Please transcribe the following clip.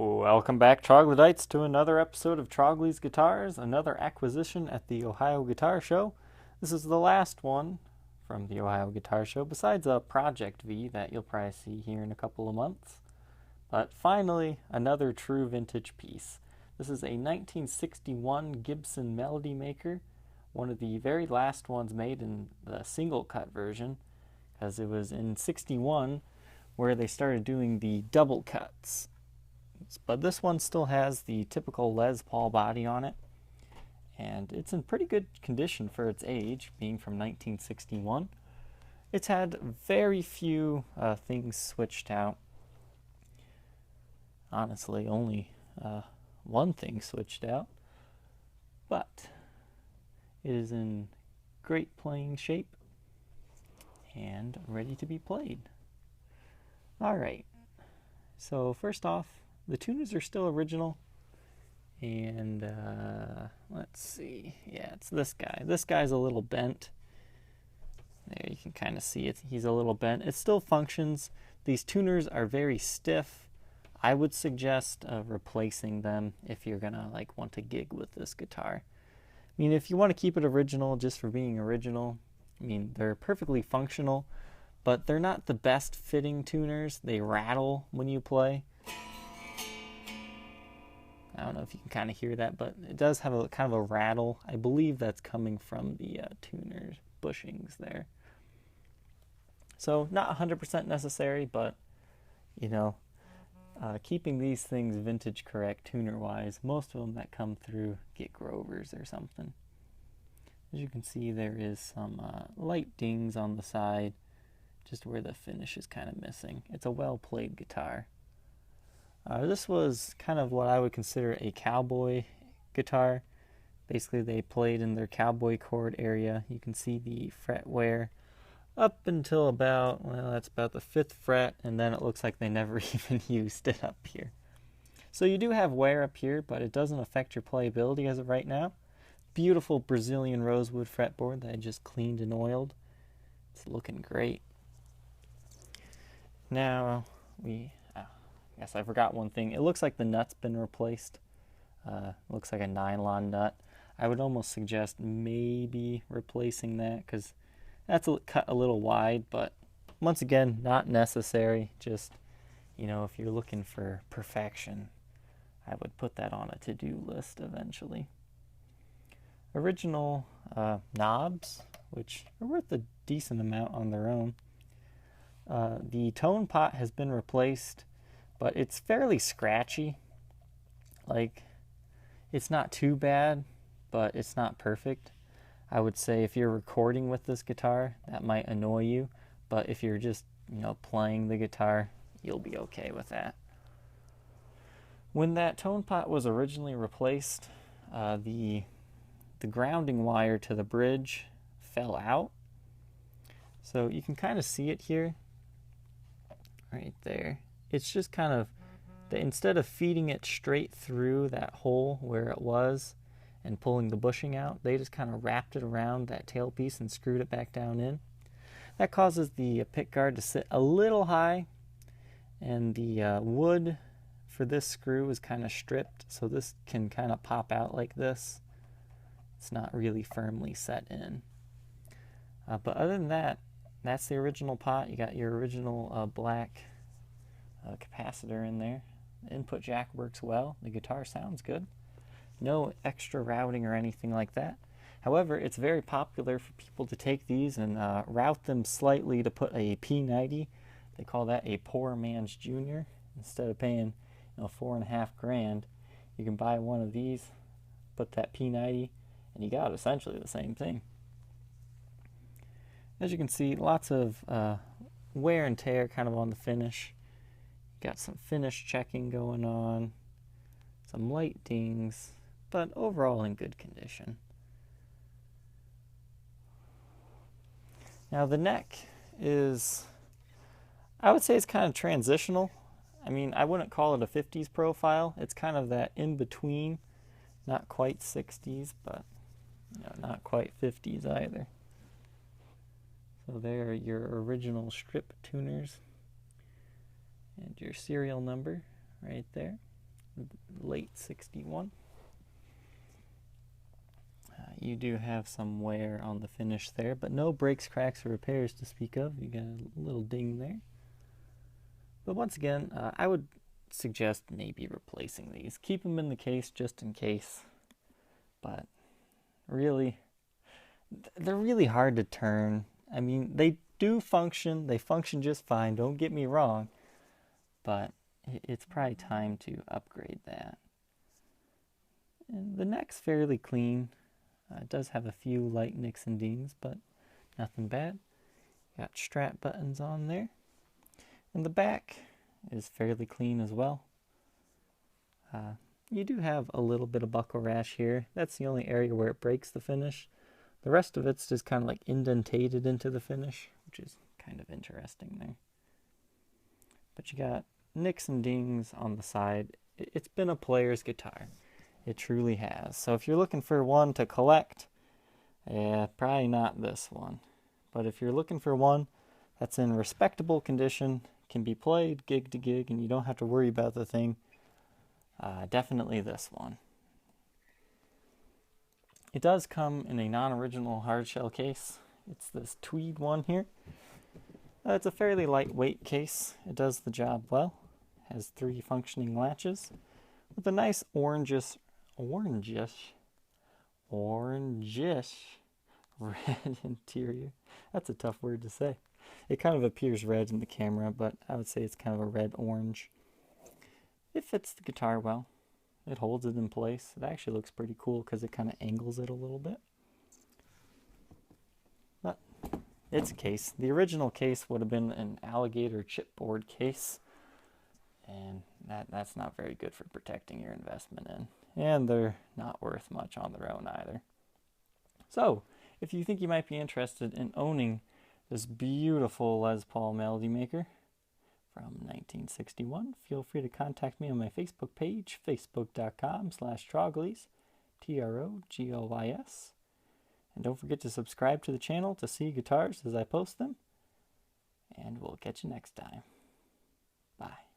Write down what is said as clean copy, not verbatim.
Welcome back, troglodytes, to another episode of Trogly's Guitars, another acquisition at the Ohio Guitar Show. This is the last one from the Ohio Guitar Show, besides a Project V that you'll probably see here in a couple of months. But finally, another true vintage piece. This is a 1961 Gibson Melody Maker, one of the very last ones made in the single cut version, because it was in 61 where they started doing the double cuts. But this one still has the typical Les Paul body on it, and it's in pretty good condition for its age, being from 1961. It's had very few things switched out. Honestly, only one thing switched out, but it is in great playing shape and ready to be played. Alright, so first off, the tuners are still original, and let's see, yeah, it's this guy. This guy's a little bent. There, you can kind of see it. He's a little bent. It still functions. These tuners are very stiff. I would suggest replacing them if you're gonna want to gig with this guitar. I mean, if you want to keep it original just for being original, I mean, they're perfectly functional, but they're not the best fitting tuners. They rattle when you play. I don't know if you can kind of hear that, but it does have a kind of a rattle. I believe that's coming from the tuner bushings there. So not 100% necessary, but you know, keeping these things vintage correct tuner-wise, most of them that come through get Grovers or something. As you can see, there is some light dings on the side, just where the finish is kind of missing. It's a well-played guitar. This was kind of what I would consider a cowboy guitar. Basically, they played in their cowboy chord area. You can see the fret wear up until about, well, that's about the 5th fret, and then it looks like they never even used it up here. So you do have wear up here, but it doesn't affect your playability as of right now. Beautiful Brazilian rosewood fretboard that I just cleaned and oiled. It's looking great. Now, yes, I forgot one thing. It looks like the nut's been replaced. Looks like a nylon nut. I would almost suggest maybe replacing that, because that's cut a little wide, but once again, not necessary. Just, you know, if you're looking for perfection, I would put that on a to-do list eventually. Original knobs, which are worth a decent amount on their own. The tone pot has been replaced, but it's fairly scratchy. Like, it's not too bad, but it's not perfect. I would say if you're recording with this guitar, that might annoy you, but if you're just, you know, playing the guitar, you'll be okay with that. When that tone pot was originally replaced, the grounding wire to the bridge fell out. So you can kind of see it here, right there. It's just kind of, instead of feeding it straight through that hole where it was and pulling the bushing out, they just kind of wrapped it around that tailpiece and screwed it back down in. That causes the pick guard to sit a little high, and the wood for this screw is kind of stripped, so this can kind of pop out like this. It's not really firmly set in. But other than that, that's the original pot. You got your original black capacitor in there. The input jack works well. The guitar sounds good. No extra routing or anything like that. However, it's very popular for people to take these and route them slightly to put a P90. They call that a poor man's junior. Instead of paying, you know, $4.5 grand, you can buy one of these, put that P90, and you got essentially the same thing. As you can see, lots of wear and tear kind of on the finish. Got some finish checking going on, some light dings, but overall in good condition. Now the neck is, I would say it's kind of transitional. I mean, I wouldn't call it a 50s profile. It's kind of that in between, not quite 60s, but you know, not quite 50s either. So there are your original strip tuners and your serial number right there. late 61. You do have some wear on the finish there, but no breaks, cracks, or repairs to speak of. You got a little ding there. But once again, I would suggest maybe replacing these. Keep them in the case just in case. But really, they're really hard to turn. I mean, they do function. They function just fine. Don't get me wrong. But it's probably time to upgrade that. And the neck's fairly clean. It does have a few light nicks and dings, but nothing bad. Got strap buttons on there. And the back is fairly clean as well. You do have a little bit of buckle rash here. That's the only area where it breaks the finish. The rest of it's just kind of like indentated into the finish, which is kind of interesting there. But you got nicks and dings on the side. It's been a player's guitar. It truly has. So if you're looking for one to collect, probably not this one. But if you're looking for one that's in respectable condition, can be played gig to gig, and you don't have to worry about the thing, definitely this one. It does come in a non-original hardshell case. It's this tweed one here. It's a fairly lightweight case. It does the job well. Has 3 functioning latches with a nice orangish red interior. That's a tough word to say. It kind of appears red in the camera, but I would say it's kind of a red-orange. It fits the guitar well. It holds it in place. It actually looks pretty cool because it kind of angles it a little bit. But it's a case. The original case would have been an alligator chipboard case, and that's not very good for protecting your investment in. And they're not worth much on their own either. So, if you think you might be interested in owning this beautiful Les Paul Melody Maker from 1961, feel free to contact me on my Facebook page, facebook.com/Troglys, Troglys. And don't forget to subscribe to the channel to see guitars as I post them. And we'll catch you next time. Bye.